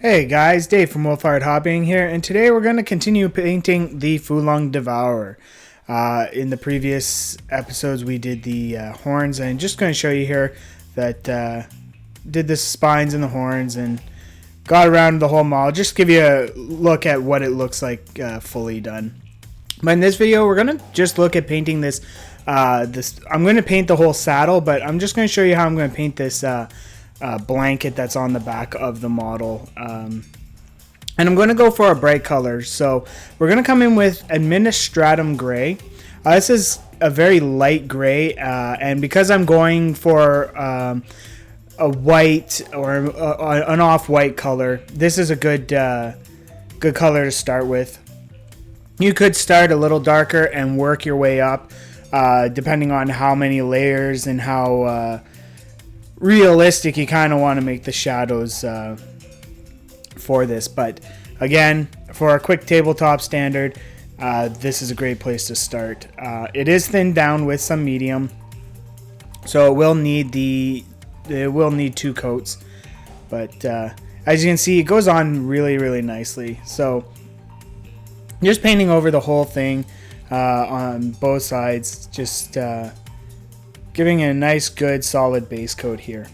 Hey guys, Dave from Wolfhard Hobbying here, and today we're going to continue painting the Fulung Devourer. In the previous episodes we did the horns, and I'm just going to show you here that did the spines and the horns and got around the whole model. Just give you a look at what it looks like fully done. But in this video we're going to just look at painting this. I'm going to paint the whole saddle, but I'm just going to show you how I'm going to paint this blanket that's on the back of the model, and I'm going to go for a bright color. So we're going to come in with Administratum Gray. This is a very light gray, and because I'm going for a white or an off-white color, this is a good color to start with. You could start a little darker and work your way up, depending on how many layers and how realistic you kind of want to make the shadows for this. But again, for a quick tabletop standard, this is a great place to start. It is thinned down with some medium, so it will need two coats, but as you can see, it goes on really nicely. So just painting over the whole thing on both sides, just giving it a nice, good, solid base coat here.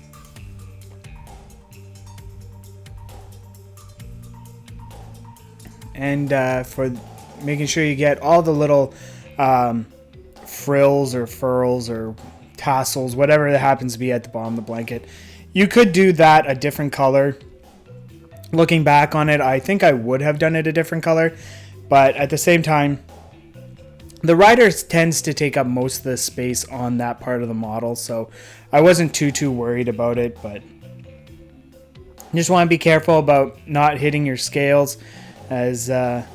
And for making sure you get all the little frills or furls or tassels, whatever that happens to be at the bottom of the blanket. You could do that a different color. Looking back on it, I think I would have done it a different color, but at the same time, the rider tends to take up most of the space on that part of the model, so I wasn't too worried about it. But you just want to be careful about not hitting your scales, as that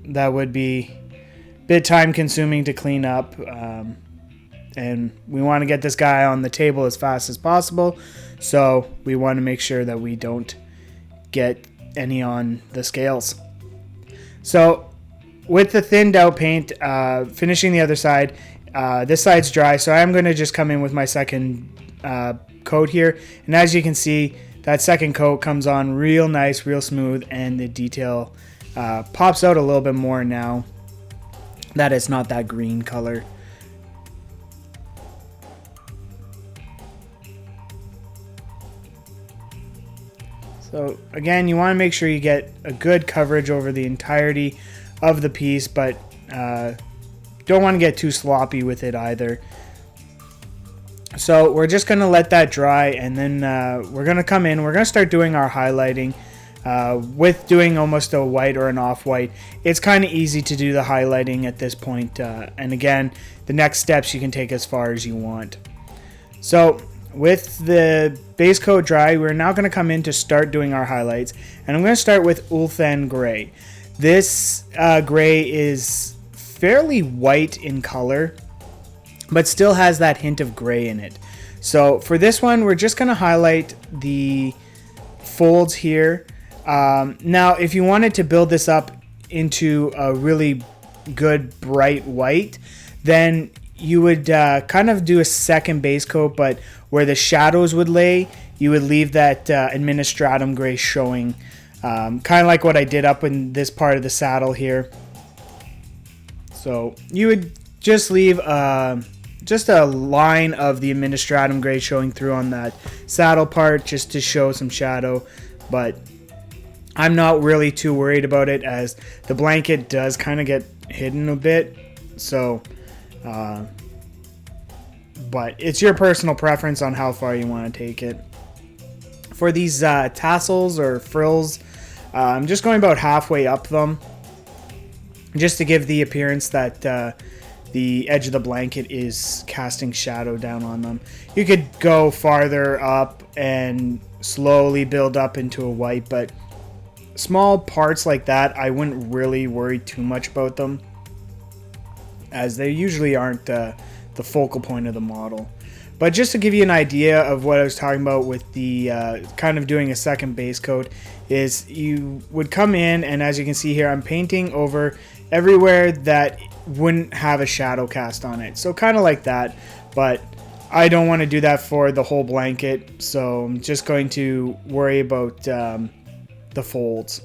would be a bit time consuming to clean up, and we want to get this guy on the table as fast as possible, so we want to make sure that we don't get any on the scales. So with the thinned out paint, finishing the other side, this side's dry, so I'm going to just come in with my second coat here. And as you can see, that second coat comes on real nice, real smooth, and the detail pops out a little bit more now that it's not that green color. So again, you want to make sure you get a good coverage over the entirety of the piece, but don't want to get too sloppy with it either. So we're just going to let that dry, and then we're going to come in, we're going to start doing our highlighting. With doing almost a white or an off-white, it's kind of easy to do the highlighting at this point, and again, the next steps you can take as far as you want. So with the base coat dry, we're now going to come in to start doing our highlights, and I'm going to start with Ulthen Gray. This gray is fairly white in color, but still has that hint of gray in it. So for this one, we're just going to highlight the folds here. Now, if you wanted to build this up into a really good bright white, then you would kind of do a second base coat, but where the shadows would lay, you would leave that Administratum Gray showing. Kind of like what I did up in this part of the saddle here. So you would just leave just a line of the Administratum Gray showing through on that saddle part, just to show some shadow. But I'm not really too worried about it, as the blanket does kind of get hidden a bit. So but it's your personal preference on how far you want to take it. For these tassels or frills, I'm just going about halfway up them, just to give the appearance that the edge of the blanket is casting shadow down on them. You could go farther up and slowly build up into a white, but small parts like that, I wouldn't really worry too much about them, as they usually aren't the focal point of the model. But just to give you an idea of what I was talking about with the kind of doing a second base coat, is you would come in, and as you can see here, I'm painting over everywhere that wouldn't have a shadow cast on it. So kind of like that, but I don't want to do that for the whole blanket, so I'm just going to worry about the folds.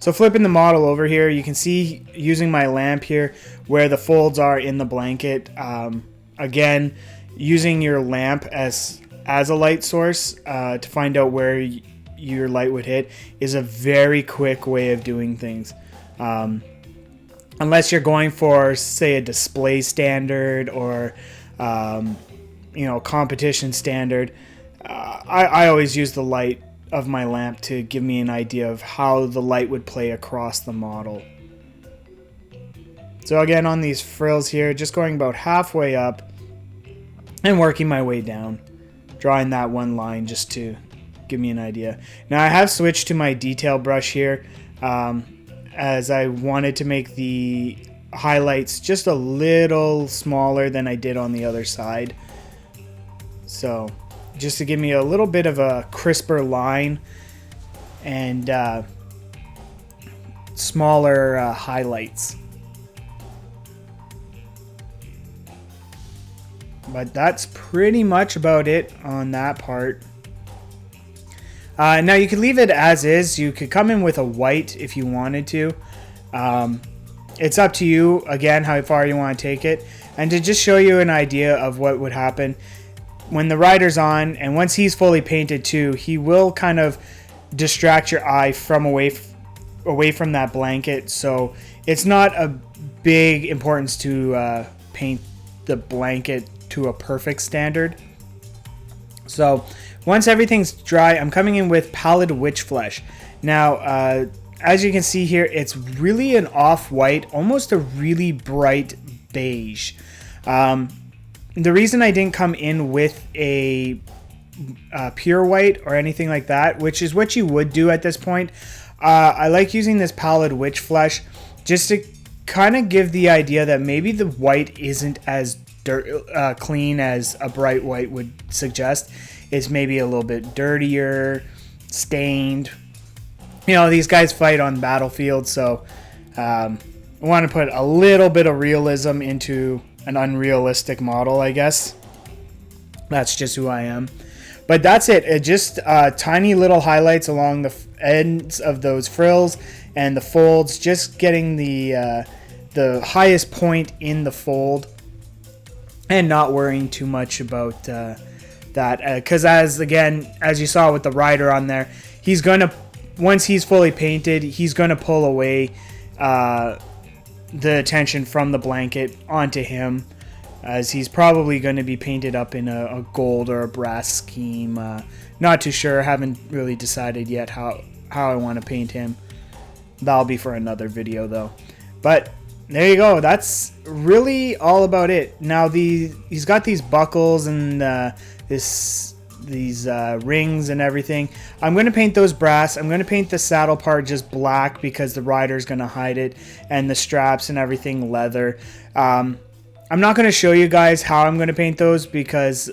So flipping the model over here, you can see using my lamp here where the folds are in the blanket. Again, using your lamp as a light source to find out where your light would hit is a very quick way of doing things. Unless you're going for, say, a display standard or competition standard, I always use the light of my lamp to give me an idea of how the light would play across the model. So again, on these frills here, just going about halfway up and working my way down, drawing that one line just to give me an idea. Now I have switched to my detail brush here as I wanted to make the highlights just a little smaller than I did on the other side. So just to give me a little bit of a crisper line and smaller highlights. But that's pretty much about it on that part. Now you could leave it as is. You could come in with a white if you wanted to. It's up to you, again, how far you want to take it. And to just show you an idea of what would happen when the rider's on, and once he's fully painted too, he will kind of distract your eye from away from that blanket. So it's not a big importance to paint the blanket to a perfect standard. So once everything's dry, I'm coming in with Pallid Witch Flesh. Now, as you can see here, it's really an off-white, almost a really bright beige. The reason I didn't come in with a pure white or anything like that, which is what you would do at this point, I like using this Pallid Witch Flesh just to kind of give the idea that maybe the white isn't as clean as a bright white would suggest. It's maybe a little bit dirtier, stained. You know, these guys fight on battlefields, so I want to put a little bit of realism into an unrealistic model, I guess. That's just who I am. But that's it. Just tiny little highlights along the ends of those frills and the folds, just getting the highest point in the fold and not worrying too much about that. Because as you saw with the rider on there, he's going to, once he's fully painted, he's going to pull away the attention from the blanket onto him, as he's probably going to be painted up in a gold or a brass scheme. Not too sure, haven't really decided yet how I want to paint him. That'll be for another video though. But there you go, that's really all about it. Now he's got these buckles and these rings and everything. I'm going to paint those brass. I'm going to paint the saddle part just black because the rider's going to hide it, and the straps and everything leather. I'm not going to show you guys how I'm going to paint those because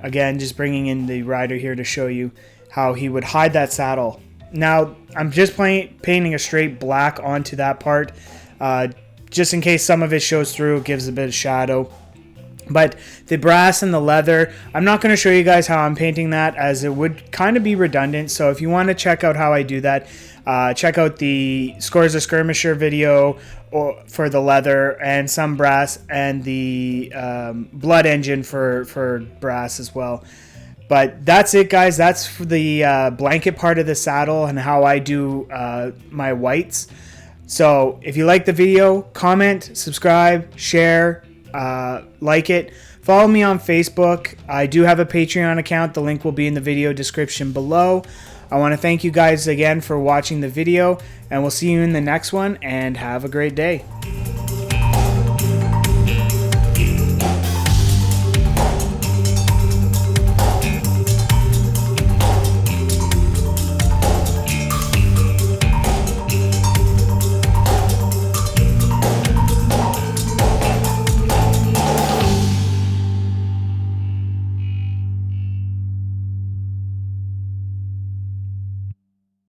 again, just bringing in the rider here to show you how he would hide that saddle. Now I'm just painting a straight black onto that part just in case some of it shows through. It gives a bit of shadow. But the brass and the leather, I'm not going to show you guys how I'm painting that, as it would kind of be redundant. So if you want to check out how I do that, check out the Scores a Skirmisher video for the leather and some brass, and the Blood Engine for brass as well. But that's it, guys. That's for the blanket part of the saddle and how I do my whites. So if you like the video, comment, subscribe, share, like it. Follow me on Facebook. I do have a Patreon account. The link will be in the video description below. I want to thank you guys again for watching the video, and we'll see you in the next one, and have a great day.